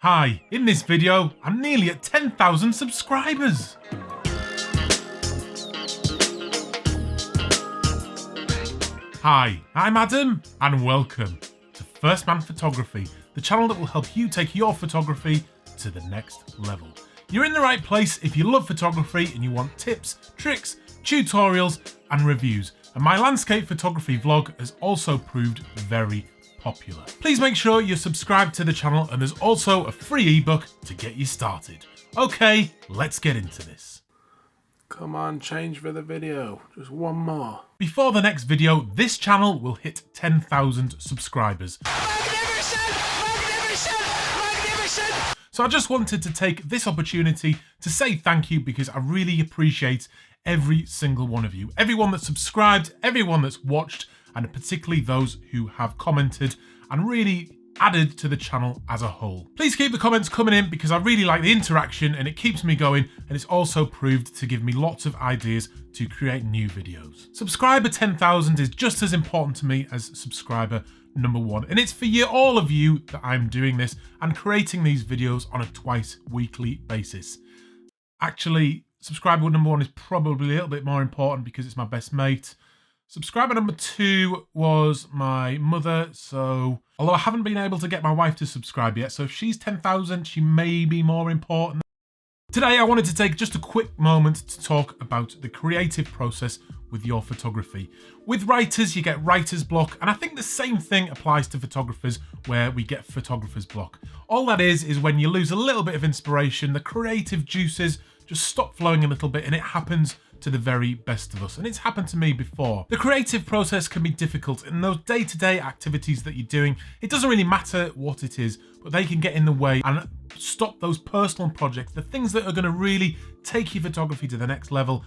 Hi, in this video, I'm nearly at 10,000 subscribers. Hi, I'm Adam, and welcome to First Man Photography, the channel that will help you take your photography to the next level. You're in the right place if you love photography and you want tips, tricks, tutorials, and reviews. And my landscape photography vlog has also proved very popular. Please make sure you're subscribed to the channel, and there's also a free ebook to get you started. Okay, let's get into this. Come on, change for the video. Just one more. Before the next video, this channel will hit 10,000 subscribers. So I just wanted to take this opportunity to say thank you, because I really appreciate every single one of you. Everyone that's subscribed, everyone that's watched, and particularly those who have commented and really added to the channel as a whole. Please keep the comments coming in, because I really like the interaction and it keeps me going, and it's also proved to give me lots of ideas to create new videos. Subscriber 10,000 is just as important to me as subscriber number 1, and it's for you, all of you, that I'm doing this and creating these videos on a twice weekly basis. Actually, subscriber number 1 is probably a little bit more important because it's my best mate. Subscriber number 2 was my mother, so although I haven't been able to get my wife to subscribe yet, so if she's 10,000, she may be more important. Today I wanted to take just a quick moment to talk about the creative process with your photography. With writers, you get writer's block, and I think the same thing applies to photographers, where we get photographer's block. All that is when you lose a little bit of inspiration, the creative juices just stop flowing a little bit, and it happens to the very best of us, and it's happened to me before. The creative process can be difficult, and those day-to-day activities that you're doing, it doesn't really matter what it is, but they can get in the way and stop those personal projects, the things that are going to really take your photography to the next level,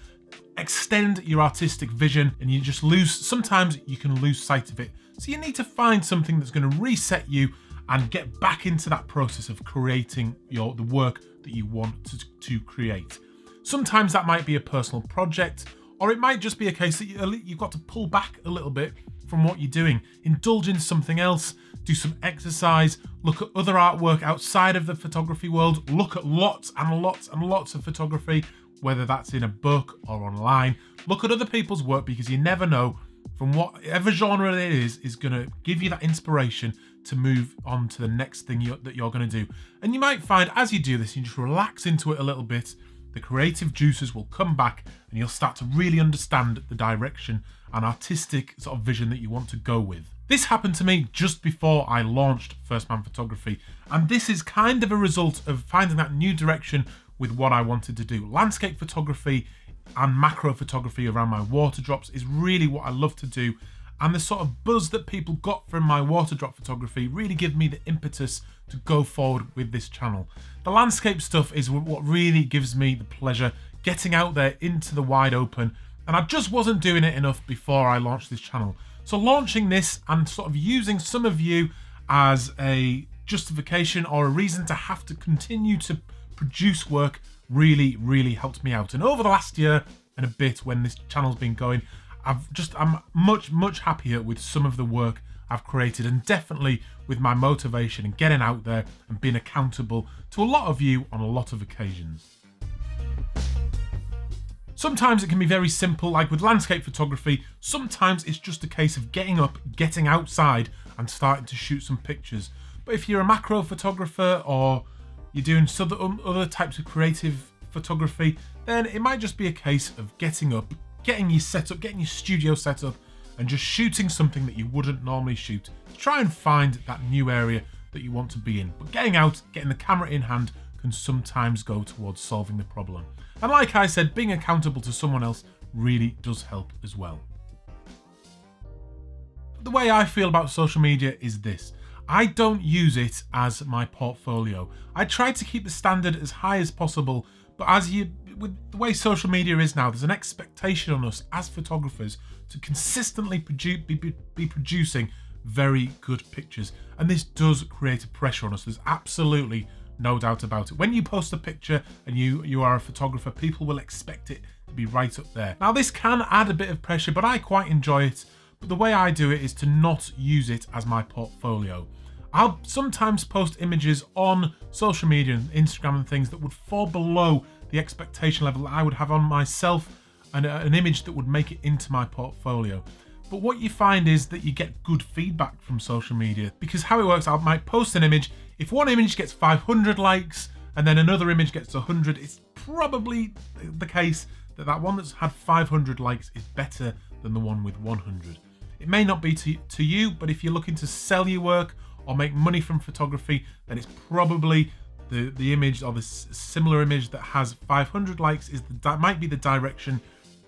extend your artistic vision, and you just lose, sometimes you can lose sight of it. So you need to find something that's going to reset you and get back into that process of creating the work that you want to create. Sometimes that might be a personal project, or it might just be a case that you've got to pull back a little bit from what you're doing, indulge in something else, do some exercise, look at other artwork outside of the photography world, look at lots and lots and lots of photography, whether that's in a book or online. Look at other people's work, because you never know, from whatever genre it is going to give you that inspiration to move on to the next thing that you're going to do. And you might find as you do this, you just relax into it a little bit, the creative juices will come back, and you'll start to really understand the direction and artistic sort of vision that you want to go with. This happened to me just before I launched First Man Photography, and this is kind of a result of finding that new direction with what I wanted to do. Landscape photography and macro photography around my water drops is really what I love to do, and the sort of buzz that people got from my water drop photography really give me the impetus to go forward with this channel. The landscape stuff is what really gives me the pleasure, getting out there into the wide open, and I just wasn't doing it enough before I launched this channel. So launching this and sort of using some of you as a justification or a reason to have to continue to produce work really, really helped me out. And over the last year and a bit, when this channel's been going, I'm much happier with some of the work I've created, and definitely with my motivation and getting out there and being accountable to a lot of you on a lot of occasions. Sometimes it can be very simple, like with landscape photography. Sometimes it's just a case of getting up, getting outside and starting to shoot some pictures. But if you're a macro photographer, or you're doing other types of creative photography, then it might just be a case of getting up, getting your setup, getting your studio set up, and just shooting something that you wouldn't normally shoot. Try and find that new area that you want to be in. But getting out, getting the camera in hand can sometimes go towards solving the problem. And like I said, being accountable to someone else really does help as well. The way I feel about social media is this: I don't use it as my portfolio. I try to keep the standard as high as possible, but with the way social media is now, there's an expectation on us as photographers to consistently be producing very good pictures, and this does create a pressure on us. There's absolutely no doubt about it. When you post a picture and you are a photographer, people will expect it to be right up there. Now this can add a bit of pressure, but I quite enjoy it. But the way I do it is to not use it as my portfolio. I'll sometimes post images on social media and Instagram and things that would fall below the expectation level that I would have on myself, and an image that would make it into my portfolio. But what you find is that you get good feedback from social media, because how it works, I might post an image. If one image gets 500 likes and then another image gets 100, it's probably the case that that one that's had 500 likes is better than the one with 100. It may not be to you, but if you're looking to sell your work or make money from photography, then it's probably the image or the similar image that has 500 likes might be the direction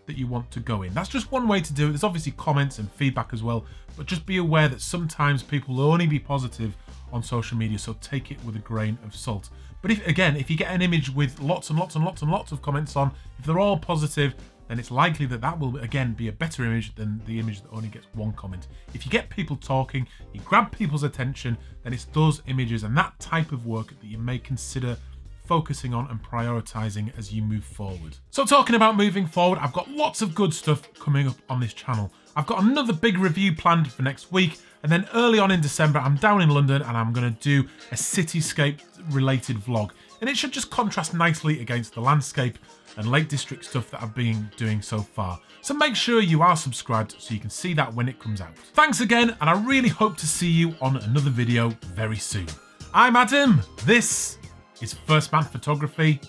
that you want to go in. That's just one way to do it. There's obviously comments and feedback as well, but just be aware that sometimes people will only be positive on social media, so take it with a grain of salt. But if you get an image with lots and lots and lots and lots of comments on, if they're all positive, then it's likely that that will again be a better image than the image that only gets one comment. If you get people talking, you grab people's attention, then it's those images and that type of work that you may consider focusing on and prioritizing as you move forward. So talking about moving forward, I've got lots of good stuff coming up on this channel. I've got another big review planned for next week, and then early on in December, I'm down in London and I'm going to do a cityscape related vlog. And it should just contrast nicely against the landscape and Lake District stuff that I've been doing so far. So make sure you are subscribed so you can see that when it comes out. Thanks again, and I really hope to see you on another video very soon. I'm Adam. This is First Man Photography.